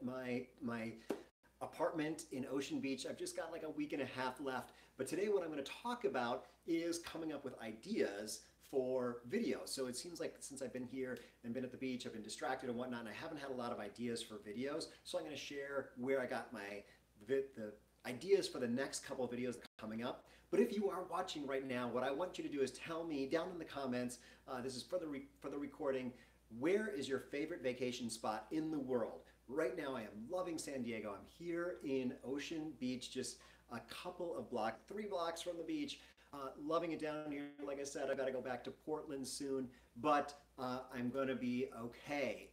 my apartment in Ocean Beach. I've just got like a week and a half left. But today what I'm going to talk about is coming up with ideas for videos. So it seems like since I've been here and been at the beach, I've been distracted and whatnot, and I haven't had a lot of ideas for videos. So I'm going to share where I got the ideas for the next couple of videos coming up. But if you are watching right now, what I want you to do is tell me down in the comments, this is for the recording, where is your favorite vacation spot in the world? Right now I am loving San Diego. I'm here in Ocean Beach, just a couple of blocks, 3 blocks from the beach. Loving it down here. Like I said, I got to go back to Portland soon, but I'm going to be okay.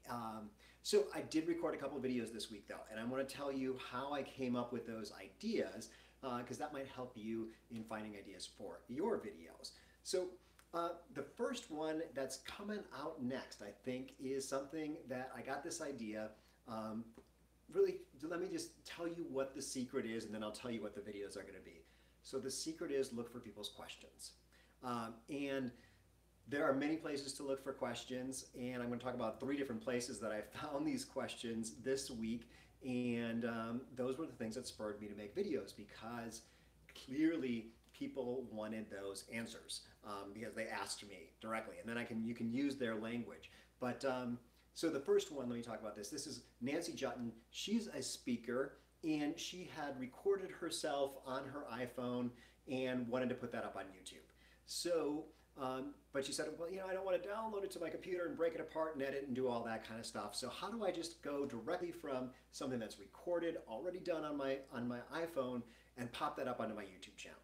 So I did record a couple of videos this week though, and I want to tell you how I came up with those ideas because that might help you in finding ideas for your videos. So the first one that's coming out next, I think, is something that I got this idea. Really, let me just tell you what the secret is, and then I'll tell you what the videos are going to be. So the secret is look for people's questions. And there are many places to look for questions, and I'm going to talk about 3 different places that I found these questions this week. And those were the things that spurred me to make videos, because clearly people wanted those answers because they asked me directly, and then you can use their language. But so the first one, let me talk about this. This is Nancy Jutton. She's a speaker, and she had recorded herself on her iPhone and wanted to put that up on YouTube. So, but she said, well, I don't want to download it to my computer and break it apart and edit and do all that kind of stuff. So how do I just go directly from something that's recorded, already done on my iPhone, and pop that up onto my YouTube channel?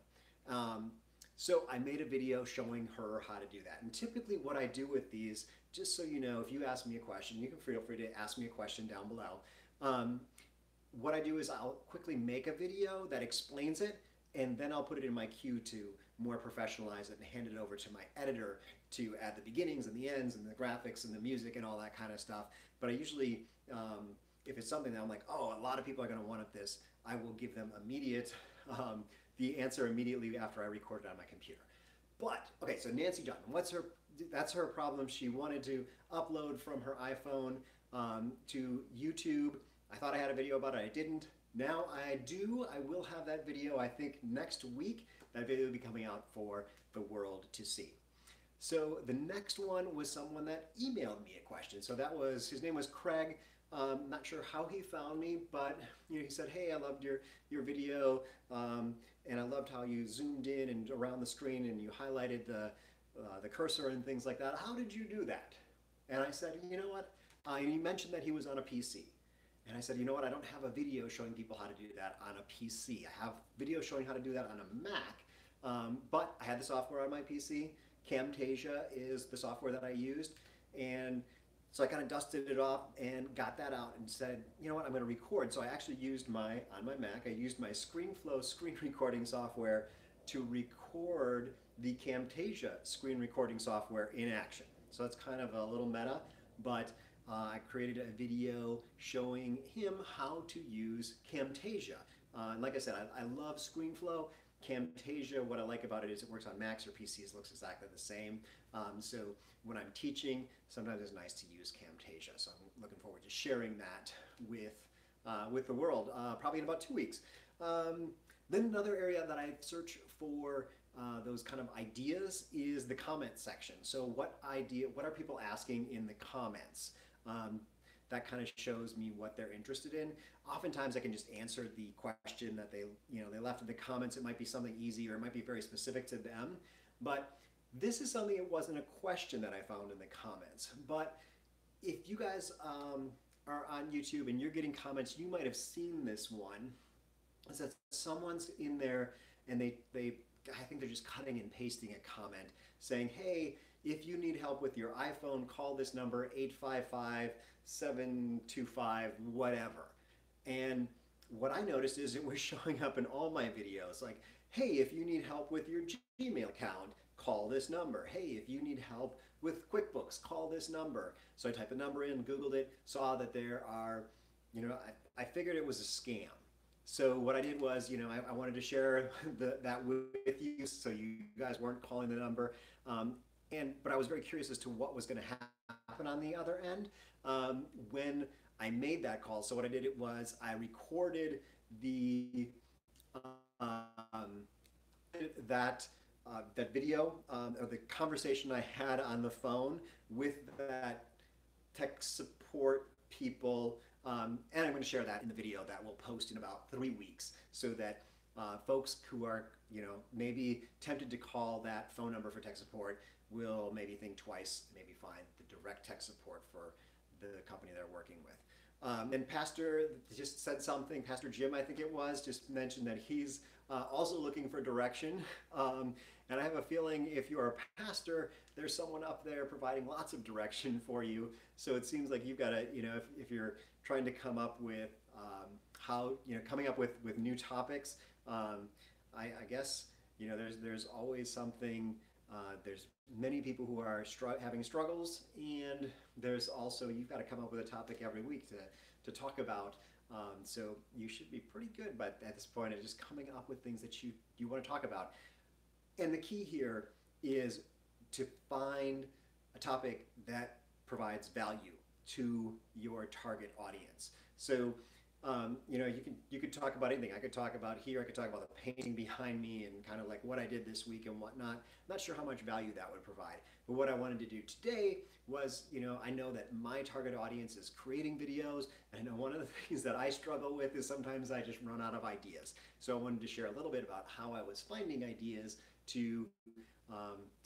So I made a video showing her how to do that. And typically what I do with these, just so you know, if you ask me a question, you can feel free to ask me a question down below. What I do is I'll quickly make a video that explains it, and then I'll put it in my queue to more professionalize it and hand it over to my editor to add the beginnings and the ends and the graphics and the music and all that kind of stuff. But I usually, if it's something that I'm like, oh, a lot of people are going to want this, I will give them the answer immediately after I record it on my computer. But, okay, so Nancy Jutton, that's her problem. She wanted to upload from her iPhone to YouTube. I thought I had a video about it, I didn't. Now I do. I will have that video, I think, next week. That video will be coming out for the world to see. So the next one was someone that emailed me a question. So his name was Craig. Not sure how he found me, but he said, hey, I loved your video, and I loved how you zoomed in and around the screen and you highlighted the cursor and things like that. How did you do that? And I said, you know what? And he mentioned that he was on a PC. And I said, you know what? I don't have a video showing people how to do that on a PC. I have video showing how to do that on a Mac, but I had the software on my PC. Camtasia is the software that I used, and so I kind of dusted it off and got that out and said, you know what, I'm going to record. So I actually used on my Mac, I used my ScreenFlow screen recording software to record the Camtasia screen recording software in action. So it's kind of a little meta, but I created a video showing him how to use Camtasia. And like I said, I love ScreenFlow. Camtasia, what I like about it is it works on Macs or PCs, looks exactly the same. So when I'm teaching, sometimes it's nice to use Camtasia. So I'm looking forward to sharing that with the world, probably in about 2 weeks. Then another area that I search for those kind of ideas is the comment section. So what are people asking in the comments? That kind of shows me what they're interested in. Oftentimes I can just answer the question that they left in the comments. It might be something easy, or it might be very specific to them. But this is something, it wasn't a question that I found in the comments. But if you guys are on YouTube and you're getting comments, you might have seen this one. Is that someone's in there and I think they're just cutting and pasting a comment saying, hey, if you need help with your iPhone, call this number, 855-725, whatever. And what I noticed is it was showing up in all my videos, like, hey, if you need help with your Gmail account, call this number. Hey, if you need help with QuickBooks, call this number. So I typed the number in, Googled it, saw that there are, I figured it was a scam. So what I did was, I wanted to share that with you so you guys weren't calling the number. But I was very curious as to what was going to happen on the other end when I made that call. So what I did was I recorded the um, that that video or the conversation I had on the phone with that tech support people, and I'm going to share that in the video that we'll post in about 3 weeks, so that folks who are maybe tempted to call that phone number for tech support will maybe think twice, maybe find the direct tech support for the company they're working with. And Pastor just said something, Pastor Jim, I think it was, just mentioned that he's also looking for direction. And I have a feeling if you're a pastor, there's someone up there providing lots of direction for you. So it seems like you've got to, if you're trying to come up with coming up with new topics, I guess, there's always something. There's many people who are having struggles, and there's also, you've got to come up with a topic every week to talk about. So you should be pretty good, but at this point, it's just coming up with things that you want to talk about. And the key here is to find a topic that provides value to your target audience. So you could talk about anything. I could talk about here, I could talk about the painting behind me and kind of like what I did this week and whatnot. I'm not sure how much value that would provide. But what I wanted to do today was, I know that my target audience is creating videos. And I know one of the things that I struggle with is sometimes I just run out of ideas. So I wanted to share a little bit about how I was finding ideas to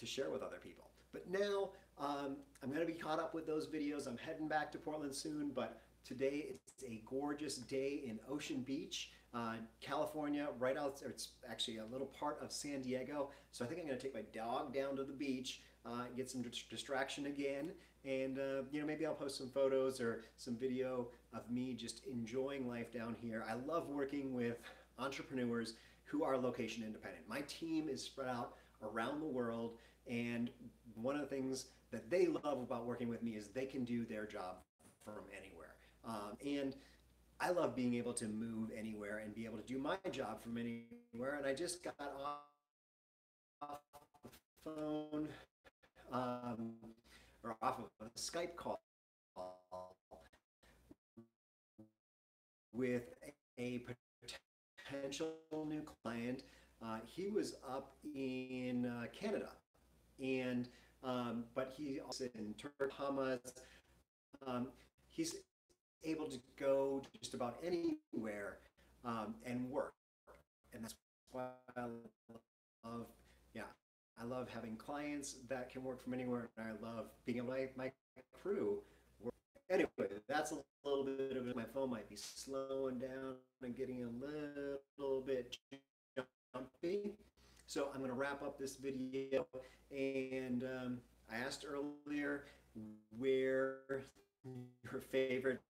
share with other people. But now I'm going to be caught up with those videos. I'm heading back to Portland soon, but today it's a gorgeous day in Ocean Beach, California, right out, it's actually a little part of San Diego. So I think I'm going to take my dog down to the beach, get some distraction again, and maybe I'll post some photos or some video of me just enjoying life down here. I love working with entrepreneurs who are location independent. My team is spread out around the world, and one of the things that they love about working with me is they can do their job from anywhere. And I love being able to move anywhere and be able to do my job from anywhere. And I just got off the phone or off of a Skype call with a potential new client. He was up in Canada, and but he also in Turkey. He's able to go just about anywhere and work, and that's why I love having clients that can work from anywhere, and I love being able to make my crew work. Anyway, that's a little bit of it. My phone might be slowing down and getting a little bit jumpy, so I'm going to wrap up this video. And I asked earlier where your favorite